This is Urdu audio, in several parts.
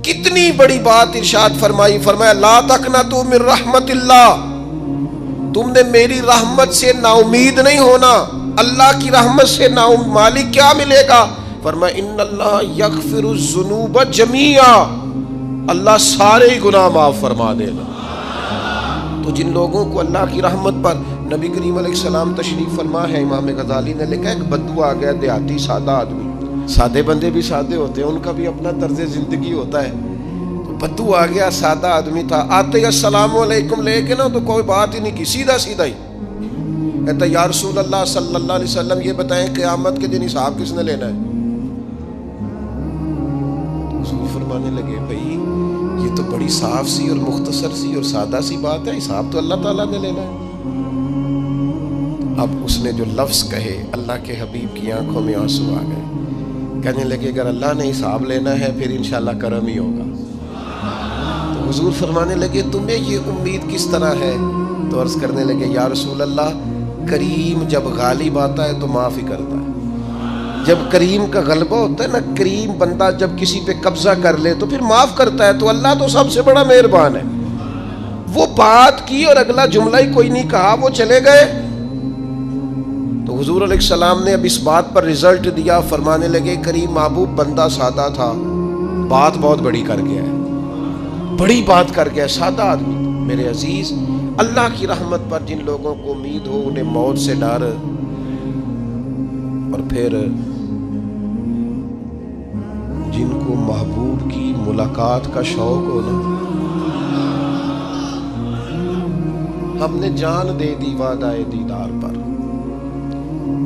کتنی بڑی بات ارشاد فرمائی، فرمایا لا تقنطوا من رحمت اللہ، تم نے میری رحمت سے نا امید نہیں ہونا۔ اللہ کی رحمت سے نا مالک کیا ملے گا؟ فرمایا ان اللہ یغفر الذنوب جمیعا، اللہ سارے گناہ معاف فرما دے گا۔ تو جن لوگوں کو اللہ کی رحمت پر نبی کریم علیہ السلام تشریف فرما ہے، امام غزالی نے لکھا ایک بدو آ گیا، دیہاتی سادہ آدمی، سادے بندے بھی سادے ہوتے ہیں، ان کا بھی اپنا طرز زندگی ہوتا ہے۔ تو بدو آ گیا، سادہ آدمی تھا، آتے ہی السلام علیکم لے کے نا تو کوئی بات ہی نہیں کی، سیدھا سیدھا ہی کہتا یا رسول اللہ صلی اللہ علیہ وسلم یہ بتائیں قیامت کے دن حساب کس نے لینا ہے؟ حضور فرمانے لگے بھائی یہ تو بڑی صاف سی اور مختصر سی اور سادہ سی بات ہے، حساب تو اللہ تعالیٰ نے لینا ہے۔ اب اس نے جو لفظ کہے اللہ کے حبیب کی آنکھوں میں آنسو آ گئے، کہنے لگے اگر اللہ نے حساب لینا ہے پھر انشاءاللہ کرم ہی ہوگا۔ تو حضور فرمانے لگے تمہیں یہ امید کس طرح ہے؟ تو عرض کرنے لگے یا رسول اللہ کریم جب غالب آتا ہے تو معاف ہی کرتا ہے۔ جب کریم کا غلبہ ہوتا ہے نا، کریم بندہ جب کسی پہ قبضہ کر لے تو پھر معاف کرتا ہے، تو اللہ تو سب سے بڑا مہربان ہے۔ وہ بات کی اور اگلا جملہ ہی کوئی نہیں کہا، وہ چلے گئے۔ تو حضور علیہ السلام نے اب اس بات پر رزلٹ دیا، فرمانے لگے کریم محبوب بندہ سادہ تھا، بات بہت بڑی کر گیا ہے، بڑی بات کر گیا، سادہ آدمی۔ میرے عزیز، اللہ کی رحمت پر جن لوگوں کو امید ہو انہیں موت سے ڈر، اور پھر جن کو محبوب کی ملاقات کا شوق ہو نا، ہم نے جان دے دی وعدہ دیدار پر،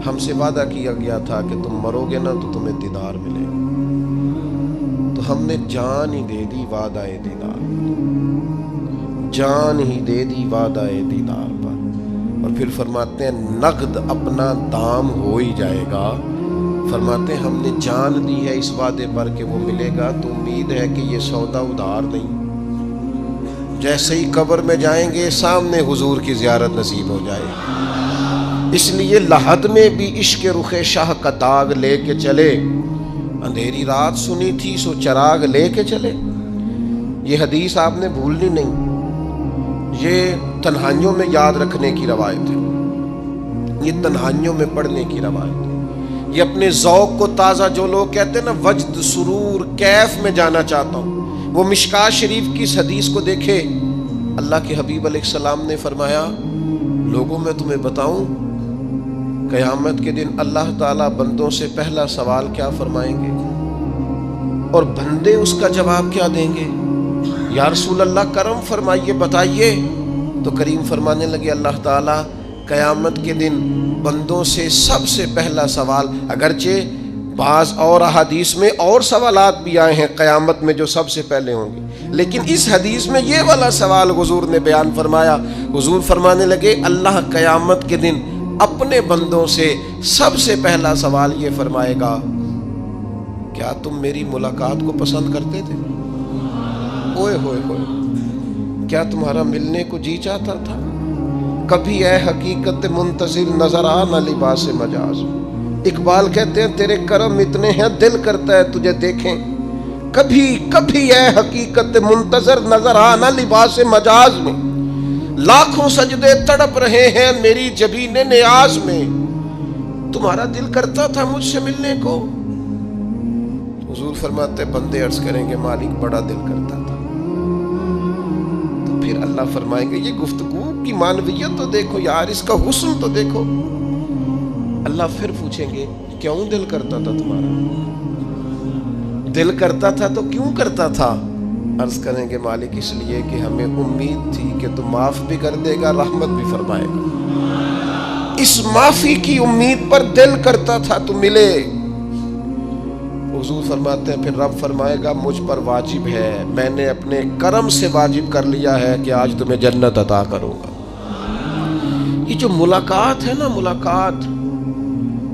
ہم سے وعدہ کیا گیا تھا کہ تم مرو گے نا تو تمہیں دیدار ملے گا، تو ہم نے جان ہی دے دی وعدہ دیدار پر، جان ہی دے دی وعدہ دیدار پر۔ اور پھر فرماتے ہیں نقد اپنا دام ہو ہی جائے گا، فرماتے ہیں ہم نے جان دی ہے اس وعدے پر کہ وہ ملے گا، تو امید ہے کہ یہ سودا ادھار نہیں۔ جیسے ہی قبر میں جائیں گے سامنے حضور کی زیارت نصیب ہو جائے گی۔ اس لیے لحد میں بھی عشق رخ شاہ کا داغ لے کے چلے، اندھیری رات سنی تھی سو چراغ لے کے چلے۔ یہ حدیث آپ نے بھولنی نہیں، یہ تنہائیوں میں یاد رکھنے کی روایت ہے، یہ تنہائیوں میں پڑھنے کی روایت ہے۔ یہ اپنے ذوق کو تازہ، جو لوگ کہتے ہیں نا وجد سرور کیف میں جانا چاہتا ہوں، وہ مشکات شریف کی اس حدیث کو دیکھے۔ اللہ کے حبیب علیہ السلام نے فرمایا لوگوں میں تمہیں بتاؤں قیامت کے دن اللہ تعالیٰ بندوں سے پہلا سوال کیا فرمائیں گے اور بندے اس کا جواب کیا دیں گے؟ یا رسول اللہ کرم فرمائیے بتائیے۔ تو کریم فرمانے لگے اللہ تعالیٰ قیامت کے دن بندوں سے سب سے پہلا سوال، اگرچہ بعض اور احادیث میں اور سوالات بھی آئے ہیں قیامت میں جو سب سے پہلے ہوں گے، لیکن اس حدیث میں یہ والا سوال حضور نے بیان فرمایا۔ حضور فرمانے لگے اللہ قیامت کے دن اپنے بندوں سے سب سے پہلا سوال یہ فرمائے گا کیا تم میری ملاقات کو پسند کرتے تھے؟ اوئے ہوئے ہوئے، کیا تمہارا ملنے کو جی چاہتا تھا؟ کبھی اے حقیقت منتظر نظر آ نہ لباس مجاز۔ اقبال کہتے ہیں تیرے کرم اتنے ہیں دل کرتا ہے تجھے دیکھیں، کبھی کبھی اے حقیقت منتظر نظر آ نہ لباس مجاز میں، لاکھوں سجدے تڑپ رہے ہیں میری جبین نیاز میں، تمہارا دل کرتا تھا مجھ سے ملنے کو؟ حضور فرماتے بندے عرض کریں گے مالک بڑا دل کرتا تھا۔ تو پھر اللہ فرمائیں گے یہ گفتگو کی معنویت تو دیکھو یار، اس کا حسن تو دیکھو۔ اللہ پھر پوچھیں گے کیوں دل کرتا تھا تمہارا؟ دل کرتا تھا تو کیوں کرتا تھا؟ عرض کریں گے مالک اس لیے کہ ہمیں امید تھی کہ تو معاف بھی کر دے گا، رحمت بھی فرمائے گا، اس معافی کی امید پر دل کرتا تھا تو ملے۔ حضور فرماتے ہیں پھر رب فرمائے گا مجھ پر واجب ہے، میں نے اپنے کرم سے واجب کر لیا ہے کہ آج تمہیں جنت عطا کروں گا۔ یہ جو ملاقات ہے نا، ملاقات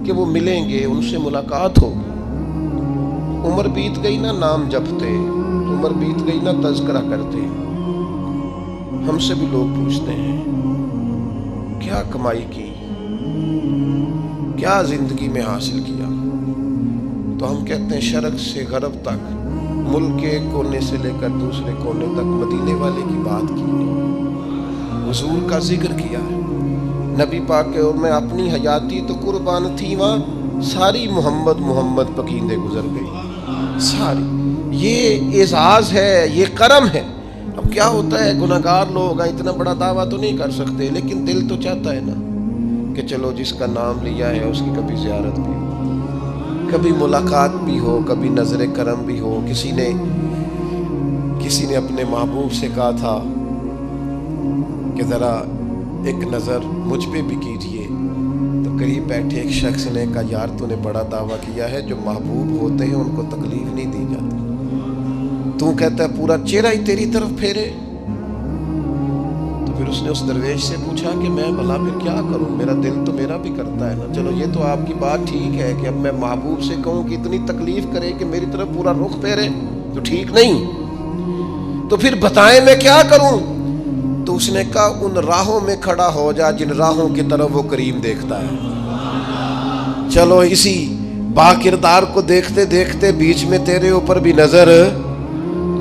کہ وہ ملیں گے، ان سے ملاقات ہوگی۔ عمر بیت گئی نا نام جپتے، عمر بیت گئی نا تذکرہ کرتے، ہم سے بھی لوگ پوچھتے ہیں کیا کمائی کی، کیا زندگی میں حاصل کیا، تو ہم کہتے ہیں شرق سے غرب تک ملک کے ایک کونے سے لے کر دوسرے کونے تک مدینے والے کی بات کی ہے، حضور کا ذکر کیا ہے۔ نبی پاک کے میں اپنی حیاتی تو قربان تھی، وہاں ساری محمد محمد پکیندے گزر گئی ساری۔ یہ اعزاز ہے، یہ کرم ہے۔ اب کیا ہوتا ہے، گناہگار لوگ ہیں، اتنا بڑا دعویٰ تو نہیں کر سکتے، لیکن دل تو چاہتا ہے نا کہ چلو جس کا نام لیا ہے اس کی کبھی زیارت بھی ہو، کبھی ملاقات بھی ہو، کبھی نظر کرم بھی ہو۔ کسی نے اپنے محبوب سے کہا تھا کہ ذرا ایک نظر مجھ پہ بھی کیجئے، تو قریب بیٹھے ایک شخص نے کہا یار تو نے بڑا دعویٰ کیا ہے، جو محبوب ہوتے ہیں ان کو تکلیف نہیں دی جاتی، تو کہتا ہے پورا چہرہ ہی تیری طرف پھیرے۔ تو پھر اس نے اس درویش سے پوچھا کہ میں بھلا پھر کیا کروں، میرا دل تو میرا بھی کرتا ہے نا، چلو یہ تو آپ کی بات ٹھیک ہے کہ اب میں محبوب سے کہوں کہ اتنی تکلیف کرے کہ میری طرف پورا رخ پھیرے تو ٹھیک نہیں، تو پھر بتائیں میں کیا کروں؟ تو اس نے کہا ان راہوں میں کھڑا ہو جا جن راہوں کی طرف وہ کریم دیکھتا ہے۔ چلو اسی با کردار کو دیکھتے دیکھتے بیچ میں تیرے اوپر بھی نظر،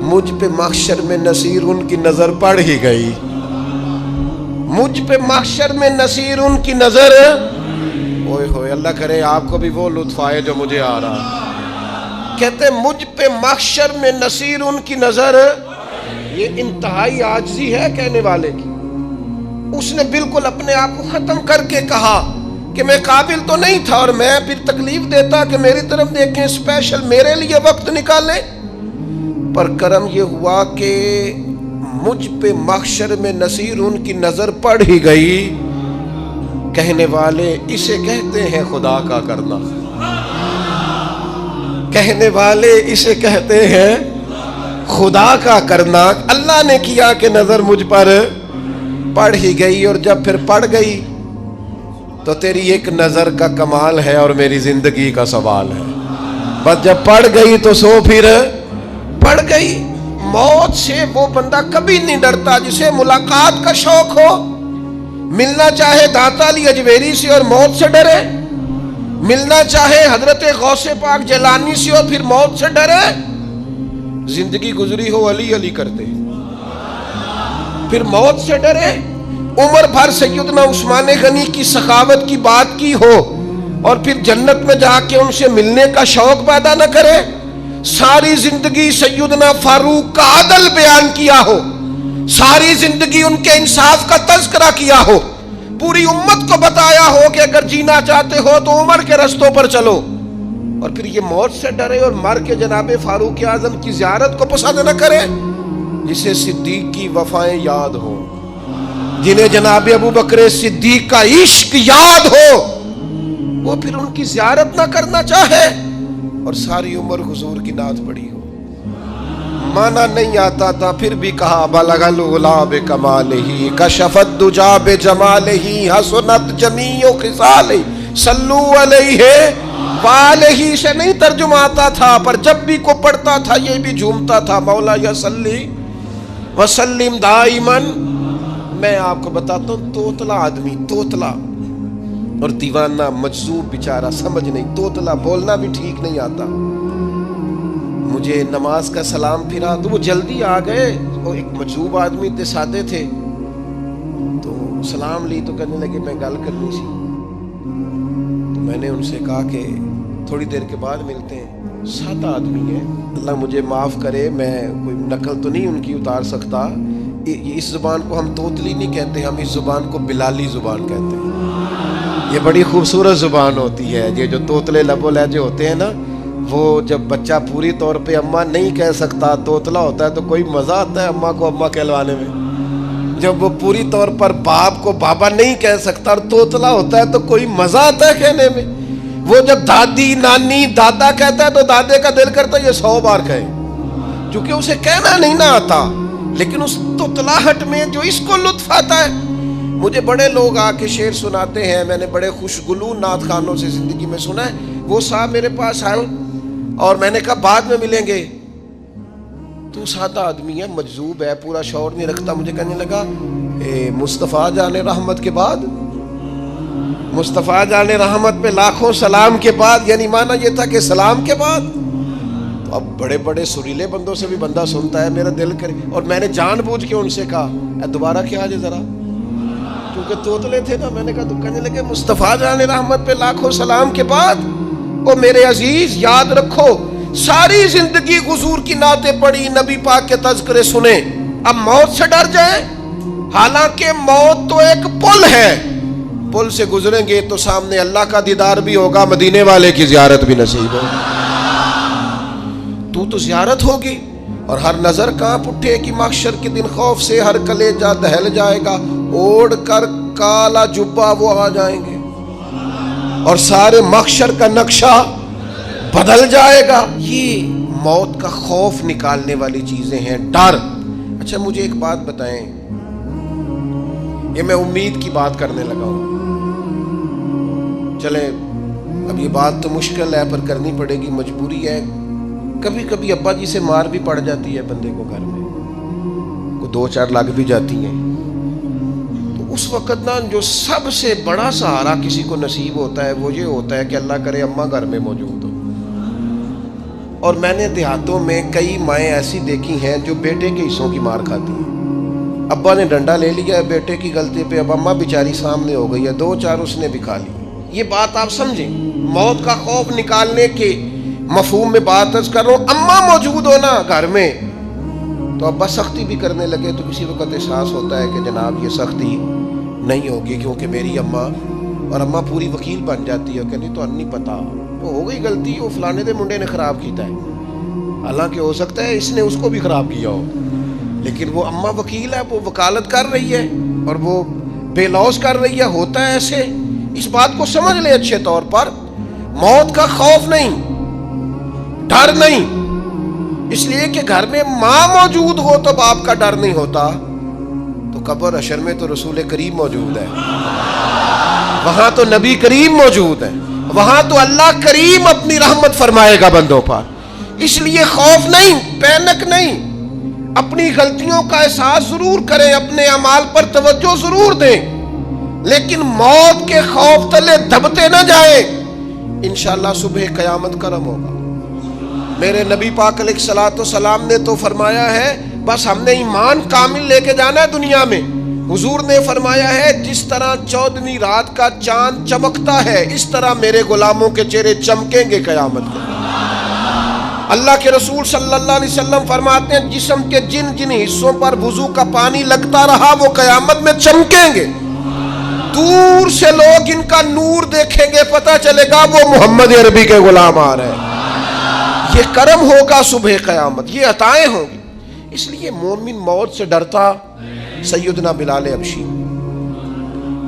مجھ پہ محشر میں نصیر ان کی نظر پڑ ہی گئی، مجھ پہ محشر میں نصیر ان کی نظر، اوئے ہوئے اللہ کرے آپ کو بھی وہ لطف آئے جو مجھے آ رہا۔ کہتے مجھ پہ محشر میں نصیر ان کی نظر، یہ انتہائی عاجزی ہے کہنے والے کی۔ اس نے بالکل اپنے آپ کو ختم کر کے کہا کہ میں قابل تو نہیں تھا، اور میں پھر تکلیف دیتا کہ میری طرف دیکھیں، اسپیشل میرے لیے وقت نکالیں۔ پر کرم یہ ہوا کہ مجھ پہ محشر میں نصیر ان کی نظر پڑ ہی گئی۔ کہنے والے اسے کہتے ہیں خدا کا کرنا، کہنے والے اسے کہتے ہیں خدا کا کرنا۔ اللہ نے کیا کہ نظر مجھ پر پڑ ہی گئی، اور جب پھر پڑ گئی تو تیری ایک نظر کا کمال ہے اور میری زندگی کا سوال ہے۔ بس جب پڑ گئی تو سو پھر پڑ گئی۔ موت سے وہ بندہ کبھی نہیں ڈرتا جسے ملاقات کا شوق ہو، ملنا چاہے داتا علی اجویری سے اور موت سے ڈرے، ملنا چاہے حضرت غوث پاک جیلانی سے اور پھر موت سے ڈرے۔ زندگی گزری ہو علی علی کرتے پھر موت سے ڈرے، عمر بھر سیدنا عثمان غنی کی سخاوت کی بات کی ہو اور پھر جنت میں جا کے ان سے ملنے کا شوق پیدا نہ کرے، ساری زندگی سیدنا فاروق کا عدل بیان کیا ہو، ساری زندگی ان کے انصاف کا تذکرہ کیا ہو، پوری امت کو بتایا ہو کہ اگر جینا چاہتے ہو تو عمر کے رستوں پر چلو، اور پھر یہ موت سے ڈرے اور مر کے جناب فاروق اعظم کی زیارت کو پسند نہ کرے۔ جسے صدیق کی وفائیں یاد ہو، جنہیں جناب ابو بکر صدیق کا عشق یاد ہو، وہ پھر ان کی زیارت نہ کرنا چاہے اور ساری عمر حضور کی نعت پڑھی ہو۔ مانا نہیں آتا تھا پھر بھی کہا بلغ العلا بکمالہ کشف الدجا بجمالہ حسنت جمیع خصالہ صلو علیہ والہ سے نہیں ترجمہ آتا تھا، پر جب بھی کو پڑھتا تھا یہ بھی جھومتا تھا مولا یا صلی وسلم دائماً۔ میں آپ کو بتاتا ہوں توتلا آدمی، توتلا اور دیوانہ مجذوب بیچارہ، سمجھ نہیں، توتلا بولنا بھی ٹھیک نہیں آتا۔ مجھے نماز کا سلام پھرا تو وہ جلدی آ گئے، وہ ایک مجذوب آدمی تھے، سادے تھے، تو سلام لی تو کہنے لگے میں گل کرنی سی، تو میں نے ان سے کہا کہ تھوڑی دیر کے بعد ملتے ہیں۔ سادہ آدمی ہے، اللہ مجھے معاف کرے، میں کوئی نقل تو نہیں ان کی اتار سکتا، اس زبان کو ہم توتلی نہیں کہتے، ہم اس زبان کو بلالی زبان کہتے ہیں۔ یہ بڑی خوبصورت زبان ہوتی ہے، یہ جو توتلے لب و لہجے ہوتے ہیں نا، وہ جب بچہ پوری طور پہ اماں نہیں کہہ سکتا، توتلا ہوتا ہے تو کوئی مزہ آتا ہے اماں کو اماں کہلوانے میں۔ جب وہ پوری طور پر باپ کو بابا نہیں کہہ سکتا اور توتلا ہوتا ہے تو کوئی مزہ آتا ہے کہنے میں۔ وہ جب دادی نانی دادا کہتا ہے تو دادے کا دل کرتا ہے یہ 100 بار کہے، چونکہ اسے کہنا نہیں نہ آتا، لیکن اس توتلاہٹ میں جو اس کو لطف آتا ہے۔ مجھے بڑے لوگ آ کے شعر سناتے ہیں، میں نے بڑے خوشگلو نعت خوانوں سے زندگی میں سنا ہے، وہ صاحب میرے پاس آئے اور میں نے کہا بعد میں ملیں گے، تو سادہ آدمی ہے، مجذوب ہے، پورا شعور نہیں رکھتا، مجھے کہنے لگا مصطفیٰ جان رحمت کے بعد، مصطفیٰ جان رحمت پہ لاکھوں سلام کے بعد، یعنی معنی یہ تھا کہ سلام کے بعد، تو اب بڑے بڑے سریلے بندوں سے بھی بندہ سنتا ہے میرا دل کرے، اور میں نے جان بوجھ کے ان سے کہا دوبارہ کیا جائے ذرا، کیونکہ توتلے تھے نا. میں نے کہا تو کہنے لگے مصطفیٰ جان رحمت پہ لاکھوں سلام کے بعد او میرے عزیز یاد رکھو ساری زندگی حضور کی نعتیں پڑھی، نبی پاک کے تذکرے سنے، اب موت سے ڈر جائیں؟ حالانکہ موت تو ایک پل ہے، پل سے گزریں گے تو سامنے اللہ کا دیدار بھی ہوگا، مدینے والے کی زیارت بھی نصیب ہوگی. تو زیارت ہوگی اور ہر نظر کانپ اٹھے کہ محشر کے دن خوف سے ہر کلیجہ دہل جائے گا، اوڑھ کر کالا جبہ وہ آ جائیں گے اور سارے محشر کا نقشہ بدل جائے گا. یہ موت کا خوف نکالنے والی چیزیں ہیں، ڈر. اچھا مجھے ایک بات بتائیں، یہ میں امید کی بات کرنے لگا ہوں، چلیں اب یہ بات تو مشکل ہے پر کرنی پڑے گی، مجبوری ہے. کبھی کبھی ابا جی سے مار بھی پڑ جاتی ہے بندے کو، گھر میں کوئی 2-4 لگ بھی جاتی ہیں، تو اس وقت نا جو سب سے بڑا سہارا کسی کو نصیب ہوتا ہے وہ یہ ہوتا ہے کہ اللہ کرے اماں گھر میں موجود ہو. اور میں نے دیہاتوں میں کئی مائیں ایسی دیکھی ہیں جو بیٹے کے حصوں کی مار کھاتی ہیں. ابا نے ڈنڈا لے لیا ہے بیٹے کی غلطی پہ، اب اماں بیچاری سامنے ہو گئی ہے، 2-4 اس نے بھی کھا لی. یہ بات آپ سمجھیں، موت کا خوف نکالنے کے مفہوم میں بات عرض کر رہا ہوں. اماں موجود ہونا گھر میں تو ابا سختی بھی کرنے لگے تو کسی وقت احساس ہوتا ہے کہ جناب یہ سختی نہیں ہوگی کیونکہ میری اماں، اور اماں پوری وکیل بن جاتی ہے کہ نہیں تو نہیں پتا وہ ہو گئی غلطی، وہ فلانے دے منڈے نے خراب کیتا ہے، حالانکہ ہو سکتا ہے اس نے اس کو بھی خراب کیا ہو، لیکن وہ اماں وکیل ہے، وہ وکالت کر رہی ہے اور وہ بے لوث کر رہی ہے. ہوتا ہے ایسے، اس بات کو سمجھ لے اچھے طور پر. موت کا خوف نہیں، ڈر نہیں، اس لیے کہ گھر میں ماں موجود ہو تو باپ کا ڈر نہیں ہوتا. تو قبر حشر میں تو رسول کریم موجود ہے، وہاں تو نبی کریم موجود ہے، وہاں تو اللہ کریم اپنی رحمت فرمائے گا بندوں پر. اس لیے خوف نہیں، پینک نہیں، اپنی غلطیوں کا احساس ضرور کریں، اپنے اعمال پر توجہ ضرور دیں، لیکن موت کے خوف تلے دبتے نہ جائیں. انشاءاللہ صبح قیامت کرم ہوگا. میرے نبی پاک علیہ الصلوۃ والسلام نے تو فرمایا ہے بس ہم نے ایمان کامل لے کے جانا ہے دنیا میں. حضور نے فرمایا ہے جس طرح 14ویں رات کا چاند چمکتا ہے اس طرح میرے غلاموں کے چہرے چمکیں گے قیامت کو. اللہ کے رسول صلی اللہ علیہ وسلم فرماتے ہیں جسم کے جن جن حصوں پر وضو کا پانی لگتا رہا وہ قیامت میں چمکیں گے. دور سے لوگ ان کا نور دیکھیں گے، پتہ چلے گا وہ محمد عربی کے غلام آ رہے ہیں. یہ کرم ہوگا صبح قیامت، یہ عطائیں ہوں گی. اس لیے مومن موت سے ڈرتا. سیدنا بلال حبشی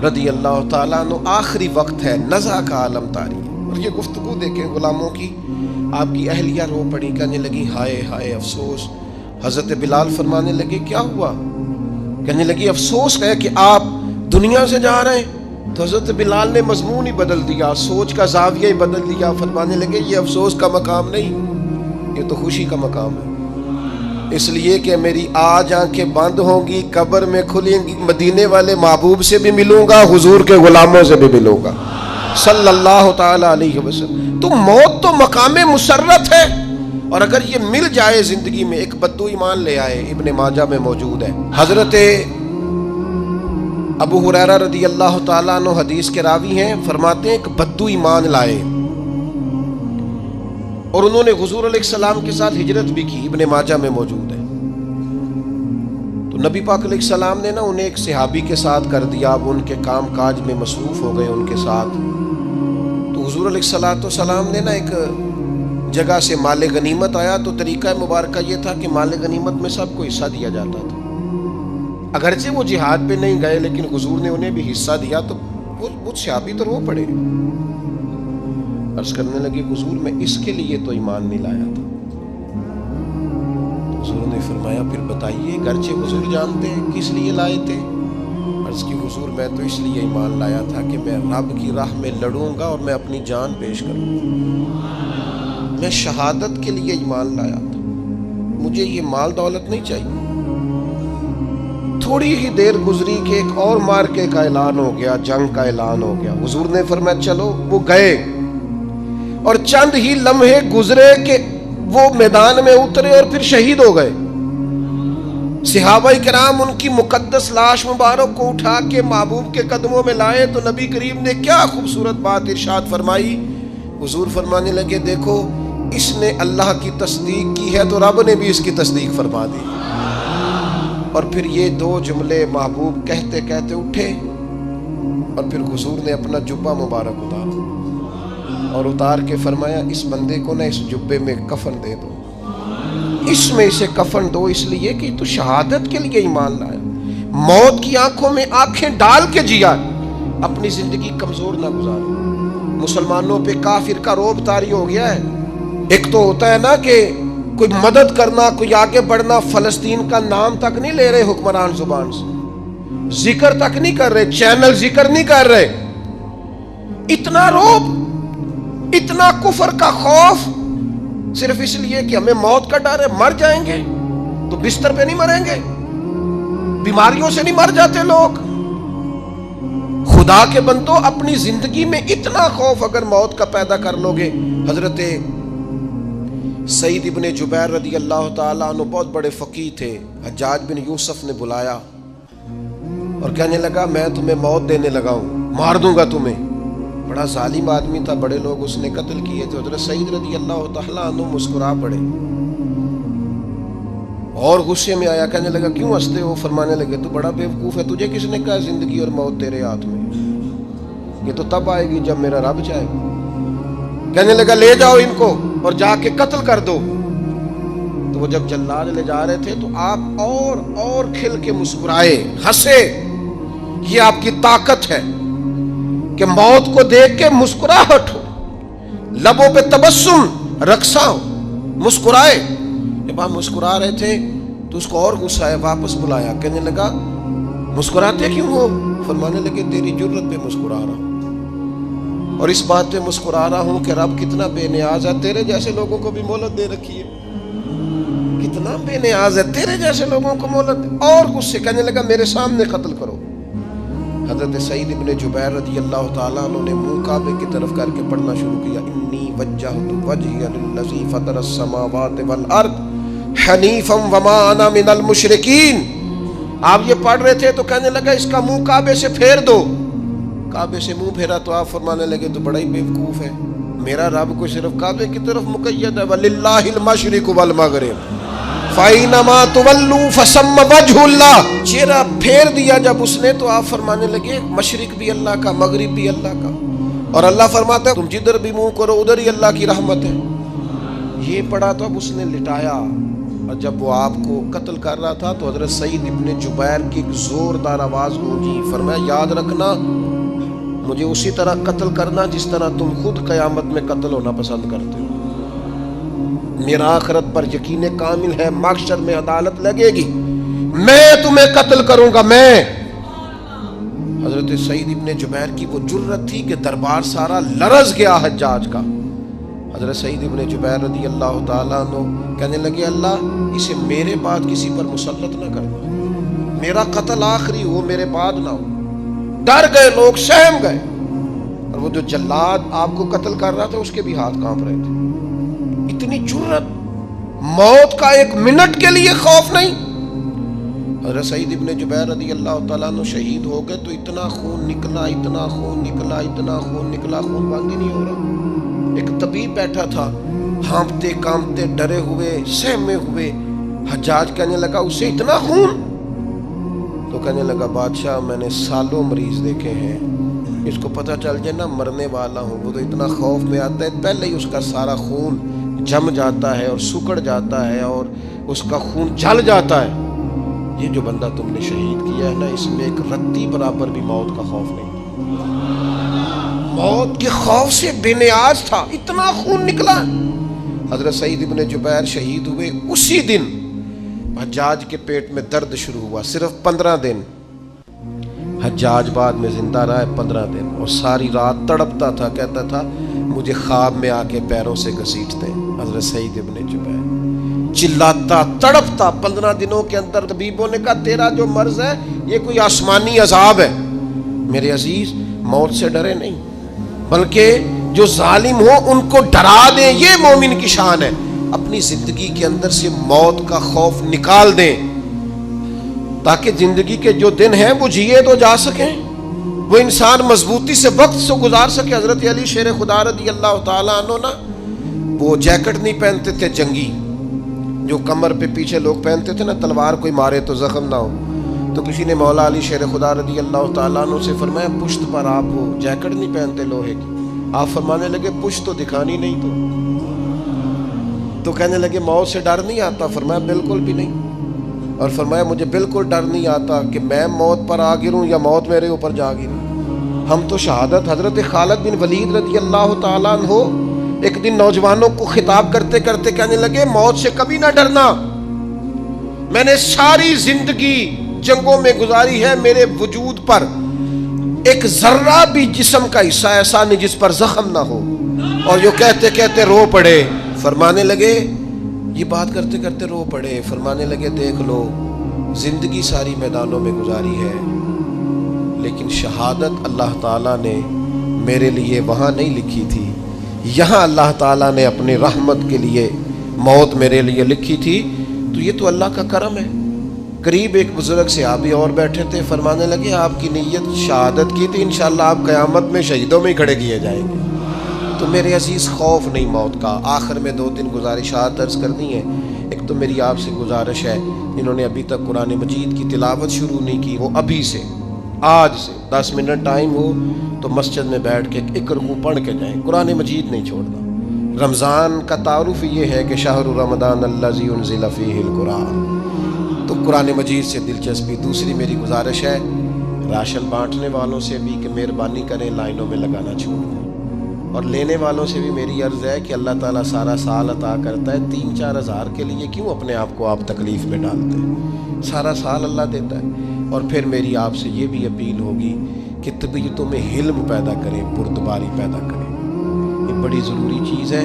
رضی اللہ تعالیٰ عنہ، آخری وقت ہے، نزع کا عالم طاری ہے، اور یہ گفتگو دیکھیں غلاموں کی. آپ کی اہلیہ رو پڑی، کہنے لگی ہائے ہائے افسوس. حضرت بلال فرمانے لگے کیا ہوا؟ کہنے لگی افسوس ہے کہ آپ دنیا سے جا رہے ہیں. تو حضرت بلال نے مضمون ہی بدل دیا، سوچ کا زاویہ ہی بدل دیا. فرمانے لگے یہ افسوس کا مقام نہیں، یہ تو خوشی کا مقام ہے. اس لیے کہ میری آج آنکھیں بند ہوں گی، قبر میں کھلیں گی، مدینے والے محبوب سے بھی ملوں گا، حضور کے غلاموں سے بھی ملوں گا صلی اللہ تعالی علیہ وسلم. تو موت تو مقام مسرت ہے، اور اگر یہ مل جائے زندگی میں. ایک بدو ایمان لے آئے، ابن ماجہ میں موجود ہے. حضرت ابو ہریرہ رضی اللہ تعالیٰ عنہ حدیث کے راوی ہیں، فرماتے ہیں ایک بدو ایمان لائے اور انہوں نے حضور علیہ السلام کے ساتھ ہجرت بھی کی. ابن ماجہ میں موجود ہے. تو نبی پاک علیہ السلام نے نا انہیں ایک صحابی کے ساتھ کر دیا، اب ان کے کام کاج میں مصروف ہو گئے ان کے ساتھ. تو حضور علیہ السلام نے نا ایک جگہ سے مال غنیمت آیا، تو طریقہ مبارکہ یہ تھا کہ مال غنیمت میں سب کو حصہ دیا جاتا تھا. اگرچہ وہ جہاد پہ نہیں گئے لیکن حضور نے انہیں بھی حصہ دیا. تو وہ صحابی تو رو پڑے، عرض کرنے لگے حضور میں اس کے لیے تو ایمان نہیں لایا تھا. حضور نے فرمایا پھر بتائیے، گرچہ حضور جانتے ہیں کس لیے لائے تھے. عرض کی حضور میں تو اس لیے ایمان لایا تھا کہ میں رب کی راہ میں لڑوں گا اور میں اپنی جان پیش کروں گا. میں شہادت کے لیے ایمان لایا تھا، مجھے یہ مال دولت نہیں چاہیے. تھوڑی ہی دیر گزری کہ ایک اور مارکے کا اعلان ہو گیا، جنگ کا اعلان ہو گیا. حضور نے فرمایا چلو. وہ گئے اور چند ہی لمحے گزرے کہ وہ میدان میں اترے اور پھر شہید ہو گئے. صحابہ کرام ان کی مقدس لاش مبارک کو اٹھا کے محبوب کے قدموں میں لائے تو نبی کریم نے کیا خوبصورت بات ارشاد فرمائی. حضور فرمانے لگے دیکھو اس نے اللہ کی تصدیق کی ہے تو رب نے بھی اس کی تصدیق فرما دی. اور پھر یہ دو جملے محبوب کہتے کہتے اٹھے اور پھر حضور نے اپنا جبہ مبارک اتارا اور اتار کے فرمایا اس بندے کو نہ اس جبے میں کفن دے دو, اس میں اسے کفن دو, اس لیے کہ تو شہادت کے لیے ایمان لایا, موت کی آنکھوں میں آنکھیں ڈال کے جیا, اپنی زندگی کمزور نہ گزاری. مسلمانوں پہ کافر کا رعب طاری ہو گیا ہے. ایک تو ہوتا ہے نا کہ کوئی مدد کرنا, کوئی آگے بڑھنا, فلسطین کا نام تک نہیں لے رہے حکمران زبان سے, ذکر تک نہیں کر رہے, چینل ذکر نہیں کر رہے. اتنا رعب, اتنا کفر کا خوف, صرف اس لیے کہ ہمیں موت کا ڈر ہے. مر جائیں گے تو بستر پہ نہیں مریں گے, بیماریوں سے نہیں مر جاتے لوگ. خدا کے بندو اپنی زندگی میں اتنا خوف اگر موت کا پیدا کر لو گے. حضرت سعید ابن جبیر رضی اللہ تعالیٰ عنہ بہت بڑے فقیہ تھے. حجاج بن یوسف نے بلایا اور کہنے لگا میں تمہیں موت دینے لگا ہوں, مار دوں گا تمہیں. بڑا ظالم آدمی تھا, بڑے لوگ اس نے قتل کیے تھے. حضرت سعید رضی اللہ تعالیٰ عنہ مسکرا پڑے اور غصے میں آیا, کہنے لگا کیوں ہنستے ہو؟ فرمانے لگے تو بڑا بیوقوف ہے, تجھے کس نے کہا زندگی اور موت تیرے ہاتھ میں, یہ تو تب آئے گی جب میرا رب چاہے. کہنے لگا لے جاؤ ان کو اور جا کے قتل کر دو. تو وہ جب جلاد لے جا رہے تھے تو آپ اور کھل کے مسکرائے, ہنسے. یہ آپ کی طاقت ہے کہ موت کو دیکھ کے مسکراہٹ ہو, لبوں پہ تبسم رقصہ ہو, مسکرائے. جب آپ مسکرا رہے تھے تو اس کو اور غصہ آیا, واپس بلایا. کہنے لگا مسکراتے کیوں ہو؟ فرمانے لگے تیری جرت پہ مسکرا رہا ہوں اور اس بات پہ مسکرا رہا ہوں کہ رب کتنا بے نیاز ہے, تیرے جیسے لوگوں کو بھی مہلت دے رکھی ہے. کتنا بے نیاز ہے, تیرے جیسے لوگوں کو مہلت. اور غصے, کہنے لگا میرے سامنے قتل کرو. حضرت سعید ابن جبیر رضی اللہ تعالیٰ عنہ نے منہ کعبے کی طرف کر کے پڑھنا شروع کیا, انی وجہت وجہی للذی فطر السماوات والارض حنیفا وما انا من المشرکین. آپ یہ پڑھ رہے تھے تو کہنے لگا اس کا منہ کعبے سے پھیر دو. کعبے سے منہ پھیرا تو آپ فرمانے لگے تو بڑا ہی بیوقوف ہے, میرا رب کو صرف کعبے کی طرف مقید ہے, وَلِلَّهِ الْمَشْرِقُ وَالْمَغْرِبُ فَأَيْنَمَا تُوَلُّوا فَثَمَّ وَجْهُ اللَّهِ. چہرہ پھیر دیا جب اس نے تو آپ فرمانے لگے مشرق بھی اللہ کا, مغرب بھی اللہ کا. اور اللہ فرماتا ہے تم جدھر بھی منہ کرو ادھر ہی اللہ کی رحمت ہے. یہ پڑھا تو اب اس نے لٹایا, اور جب وہ آپ کو قتل کر رہا تھا تو حضرت سعید ابن جبیر کی ایک زوردار آواز گونجی. فرمایا یاد رکھنا مجھے اسی طرح قتل کرنا جس طرح تم خود قیامت میں قتل ہونا پسند کرتے ہو. میرا آخرت پر یقین کامل ہے, محشر میں عدالت لگے گی, میں تمہیں قتل کروں گا میں. حضرت سعید ابن جبیر کی وہ جرت تھی کہ دربار سارا لرز گیا حجاج کا. حضرت سعید ابن جبیر رضی اللہ تعالیٰ عنہ کہنے لگے اللہ اسے میرے بعد کسی پر مسلط نہ کرنا, میرا قتل آخری ہو, میرے بعد نہ ہو. ڈر گئے لوگ, سہم گئے. اور وہ جو جلاد آپ کو قتل کر رہا تھا اس کے بھی ہاتھ کانپ رہے تھے. اتنی جرت, موت کا ایک منٹ کے لیے خوف نہیں. حضرت سعید ابن جبیر رضی اللہ تعالیٰ عنہ شہید ہو گئے تو اتنا خون نکلا, اتنا خون نکلا, اتنا خون نکلا, خون بند ہی نہیں ہو رہا. ایک طبیب بیٹھا تھا, ہانپتے کانپتے ڈرے ہوئے سہمے ہوئے. حجاج کہنے لگا اسے اتنا خون؟ تو کہنے لگا بادشاہ میں نے سالوں مریض دیکھے ہیں, اس کو پتہ چل جائے نا مرنے والا ہوں وہ تو اتنا خوف میں آتا ہے, پہلے ہی اس کا سارا خون جم جاتا ہے اور سکڑ جاتا ہے اور اس کا خون جل جاتا ہے. یہ جو بندہ تم نے شہید کیا ہے نا اس میں ایک رتی برابر بھی موت کا خوف نہیں, موت کے خوف سے بے نیاز تھا, اتنا خون نکلا. حضرت سعید ابن جبیر شہید ہوئے اسی دن حجاج کے پیٹ میں درد شروع ہوا. صرف 15 دن حجاج بعد میں زندہ رہا ہے, 15 دن, اور ساری رات تڑپتا تھا, کہتا تھا مجھے خواب میں آ کے پیروں سے گھسیٹتے. حضرت سعید ابن جبیر چلاتا تڑپتا 15 دنوں کے اندر. طبیبوں نے کہا تیرا جو مرض ہے یہ کوئی آسمانی عذاب ہے. میرے عزیز موت سے ڈرے نہیں بلکہ جو ظالم ہو ان کو ڈرا دیں, یہ مومن کی شان ہے. اپنی زندگی کے اندر سے موت کا خوف نکال دیں، تاکہ زندگی کے جو دن ہیں وہ جیے تو جا سکیں، وہ انسان مضبوطی سے وقت سے گزار سکے۔ حضرت علی شیر خدا رضی اللہ تعالیٰ عنہ نا وہ جیکٹ نہیں پہنتے تھے جنگی، جو کمر پہ پیچھے لوگ پہنتے تھے نا، تلوار کوئی مارے تو زخم نہ ہو۔ تو کسی نے مولا علی شیر خدا رضی اللہ تعالیٰ عنہ سے فرمایا پشت پر آپ وہ جیکٹ نہیں پہنتے لوہے کی؟ آپ فرمانے لگے پشت تو دکھانی نہیں تو کہنے لگے موت سے ڈر نہیں آتا؟ فرمایا بالکل بھی نہیں، اور فرمایا مجھے بالکل ڈر نہیں آتا کہ میں موت پر آ گروں یا موت میرے اوپر جا گرے۔ ہم تو شہادت حضرت خالد بن ولید رضی اللہ تعالیٰ عنہ ایک دن نوجوانوں کو خطاب کرتے کرتے کہنے لگے موت سے کبھی نہ ڈرنا، میں نے ساری زندگی جنگوں میں گزاری ہے، میرے وجود پر ایک ذرہ بھی جسم کا حصہ ایسا نہیں جس پر زخم نہ ہو۔ اور جو کہتے کہتے رو پڑے، فرمانے لگے یہ بات کرتے کرتے رو پڑے، فرمانے لگے دیکھ لو زندگی ساری میدانوں میں گزاری ہے، لیکن شہادت اللہ تعالیٰ نے میرے لیے وہاں نہیں لکھی تھی، یہاں اللہ تعالیٰ نے اپنی رحمت کے لیے موت میرے لیے لکھی تھی۔ تو یہ تو اللہ کا کرم ہے۔ قریب ایک بزرگ صحابی اور بیٹھے تھے، فرمانے لگے آپ کی نیت شہادت کی تھی، انشاءاللہ آپ قیامت میں شہیدوں میں ہی کھڑے کیے جائیں گے۔ تو میرے عزیز خوف نہیں موت کا۔ آخر میں 2-3 گزارشات عرض کرنی ہے۔ ایک تو میری آپ سے گزارش ہے، جنہوں نے ابھی تک قرآن مجید کی تلاوت شروع نہیں کی، وہ ابھی سے آج سے 10 منٹ ٹائم ہو تو مسجد میں بیٹھ کے ایک رکوع پڑھ کے جائیں، قرآن مجید نہیں چھوڑنا۔ رمضان کا تعارف یہ ہے کہ شہر رمضان الذی انزل فیہ القرآن، تو قرآن مجید سے دلچسپی۔ دوسری میری گزارش ہے راشن بانٹنے والوں سے بھی کہ مہربانی کریں لائنوں میں لگانا چھوڑ دیں، اور لینے والوں سے بھی میری عرض ہے کہ اللہ تعالیٰ سارا سال عطا کرتا ہے، 3-4 ہزار کے لیے کیوں اپنے آپ کو آپ تکلیف میں ڈالتے ہیں؟ سارا سال اللہ دیتا ہے۔ اور پھر میری آپ سے یہ بھی اپیل ہوگی کہ طبیعتوں میں حلم پیدا کریں، بردباری پیدا کریں، یہ بڑی ضروری چیز ہے۔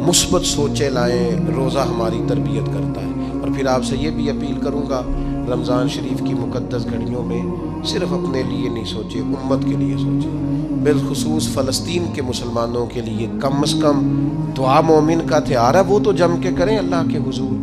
مثبت سوچیں لائیں، روزہ ہماری تربیت کرتا ہے۔ اور پھر آپ سے یہ بھی اپیل کروں گا رمضان شریف کی مقدس گھڑیوں میں صرف اپنے لیے نہیں سوچے، امت کے لیے سوچیں، بالخصوص فلسطین کے مسلمانوں کے لیے کم از کم دعا مومن کا ہتھیار ہے، وہ تو جم کے کریں اللہ کے حضور۔